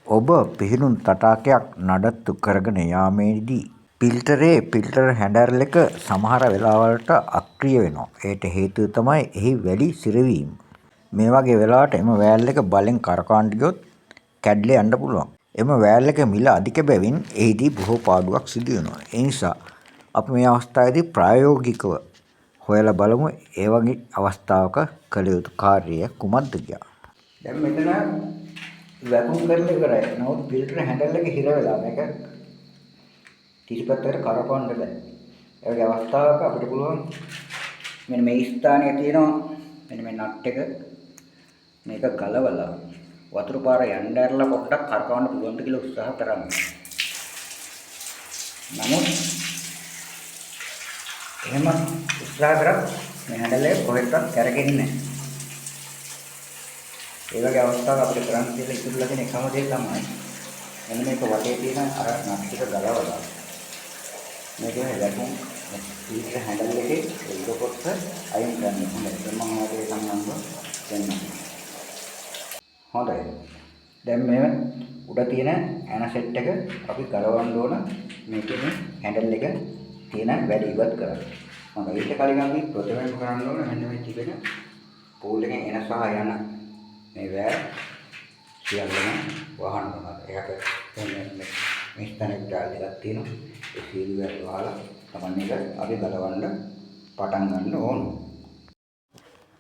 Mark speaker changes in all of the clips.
Speaker 1: ඔබ පිහිනුම් තටාකයක් නඩත්තු කරගෙන යාමේදී ෆිල්ටර් හැන්ඩල් එක සමහර වෙලාවලට අක්‍රිය වෙනවා. ඒට හේතුව තමයි එහි වැලි සිරවීම. මේ වගේ වෙලාවට එම වෑල් එක බලෙන් කරකවන්න ගියොත් කැඩිලා යන්න පුළුවන්. එම වෑල් එක මිල අධික බැවින් එහිදී බොහෝ පාඩුවක් සිදු වෙනවා. ඒ නිසා අපි මේ අවස්ථාවේදී ප්‍රායෝගිකව හොයලා බලමු ඒ වගේ අවස්ථාවක කළ යුතු කාර්යය කුමක්ද කියලා. දැන් මෙතන වැකුම් කරලා ඉවරයි. නමුත් ෆිල්ටර් හැන්ඩල් එක හිර වෙලා මේක තිරිපැත්තට කරකවන්න බෑ. ඒ වගේ අවස්ථාවක අපිට පුළුවන් මෙන්න මේ ස්ථානයේ තියෙනවා මෙන්න මේ නට් එක මේක ගලවලා වතුර පාර යන්න ඇරලා පොඩ්ඩක් කරකවන්න පුළුවන්ද කියලා උත්සාහ කරන්න. නමුත් එහෙම උත්සාහ කරත් මේ හැන්ඩල් එක කොහෙත්වත් කැරකෙන්නේ නැහැ. ඒ වගේ අවස්ථාවක අපිට කරන්න තියෙන ඉතුරුලා තියෙන එකම දේ තමයි මෙන්න මේක වටේ තියෙන අර නට් එක ගලවලා මේකේ වැකුම් ෆිල්ටර් හැන්ඩල් එකේ උඩ කොටස අයින් කරන්න. හොඳයි. මම ඔයාලට සම්බන්ධව දෙන්නම්. හොඳයි. දැන් මේ උඩ තියෙන ඇනසෙට් එක අපි ගලවන්න ඕන මේකේ හැන්ඩල් එක තියෙන වැඩ ඉවත් කරන්න. හොඳයි. ඊට කලින් අපි ප්‍රථමයෙන් කරන්න ඕන මෙන්න මේ තිබෙන පූල් එකෙන් එන සහ යන මේ වෑල් සියල්ලම වහන්න ඕන. ඒකට මේ ස්ථානෙට දාලා එකක් තියෙනවා. ඒ සීල් වල වහලා තමයි එක අපි ගලවන්න පටන් ගන්න ඕන.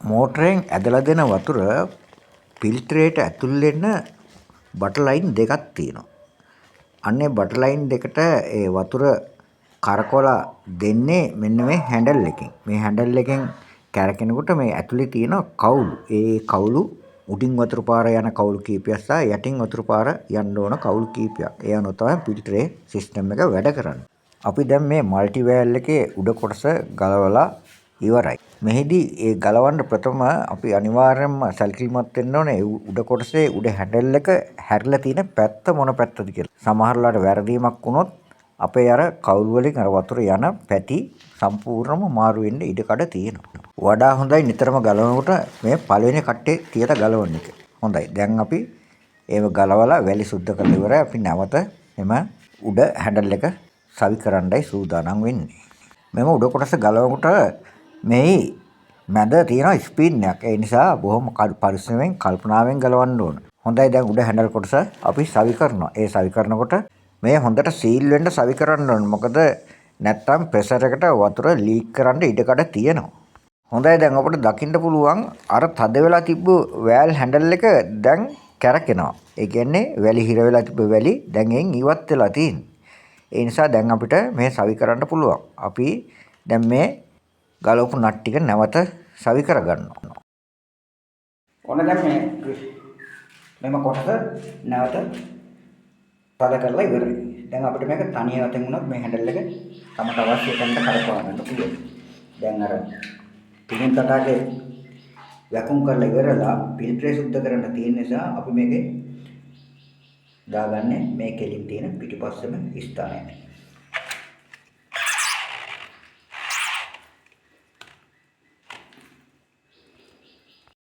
Speaker 1: මෝටරෙන් ඇදලා දෙන වතුර ෆිල්ටරේට ඇතුල් වෙන්න බටර් ලයින් දෙකක් තියෙනවා. අන්නේ බටර් ලයින් දෙකට ඒ වතුර කරකවලා දෙන්නේ මෙන්න මේ හැන්ඩල් එකෙන්. මේ හැන්ඩල් එකෙන් කැරකෙනකොට මේ ඇතුලේ තියෙන කවුළු. ඒ කවුළු උඩින් වතුර පාර යන කවුළු කීපයක් සහ යටින් වතුර පාර යන්න ඕන කවුළු කීපයක්. ඒ අනුව තමයි ෆිල්ටරේ සිස්ටම් එක වැඩ කරන්නේ. අපි දැන් මේ මල්ටි වෑල් එකේ උඩ කොටස ගලවලා ඉවරයි. මෙහිදී ඒ ගලවන්න ප්‍රථම අපි අනිවාර්යයෙන්ම සැලකිලිමත් වෙන්න ඕනේ උඩ කොටසේ උඩ හැන්ඩල් එක හැරිලා තියෙන පැත්ත මොන පැත්තද කියලා. සමහර වෙලාවට වැරදීමක් වුණොත් අපේ අර කවුළු වලින් අර වතුර යන පැටි සම්පූර්ණයෙන්ම මාරු වෙන්න ඉඩකඩ තියෙනවා. වඩා හොඳයි නිතරම ගලවනකොට මේ පළවෙනි කට්ටේ තියලා ගලවන්න එක. හොඳයි. දැන් අපි ඒව ගලවලා වැලි සුද්ධ කරලා ඉවරයි. අපි නැවත එම උඩ හැන්ඩල් එක සවි කරන්නයි සූදානම් වෙන්නේ. මෙම උඩ කොටස ගලවනකොට මේ මැද තියෙන ස්පීන් එකක්. ඒ නිසා බොහොම පරිස්සමෙන් කල්පනාවෙන් ගලවන්න ඕන. හොඳයි. දැන් උඩ හැන්ඩල් කොටස අපි සවි කරනවා. ඒ සවි කරනකොට මේ හොඳට සීල් වෙන්න සවි කරන්න ඕන. මොකද නැත්තම් ප්‍රෙෂර් එකට වතුර ලීක් කරන්න ඉඩකඩ තියෙනවා. හොඳයි. දැන් අපිට දකින්න පුළුවන් අර තද වෙලා තිබ්බ වෑල් හැන්ඩල් එක දැන් කැරකෙනවා. ඒ කියන්නේ වැලි හිර වෙලා තිබ්බ වැලි දැන් එයින් ඉවත් වෙලා තියෙනවා. ඒ නිසා දැන් අපිට මේ සවි කරන්න පුළුවන්. අපි දැන් මේ ගලවපු නට් ටික නැවත සවි කරගන්නවා. ඔන්න දැන් මෙම කොටස නැවත තද කරලා ඉවරයි. දැන් අපිට මේක තනියම වතෙන් උනත් මේ හැන්ඩල් එක තමට අවශ්‍ය තැනට කරකවා ගන්න පුළුවන්. දැන් අර පිටින් තටාකේ වැකුම් කරලා ඉවරලා ෆිල්ටරේ සුද්ධ කරන්න තියෙන නිසා අපි මේකේ දාගන්නේ මේ කෙලින් තියෙන පිටිපස්සම ස්ථානයට.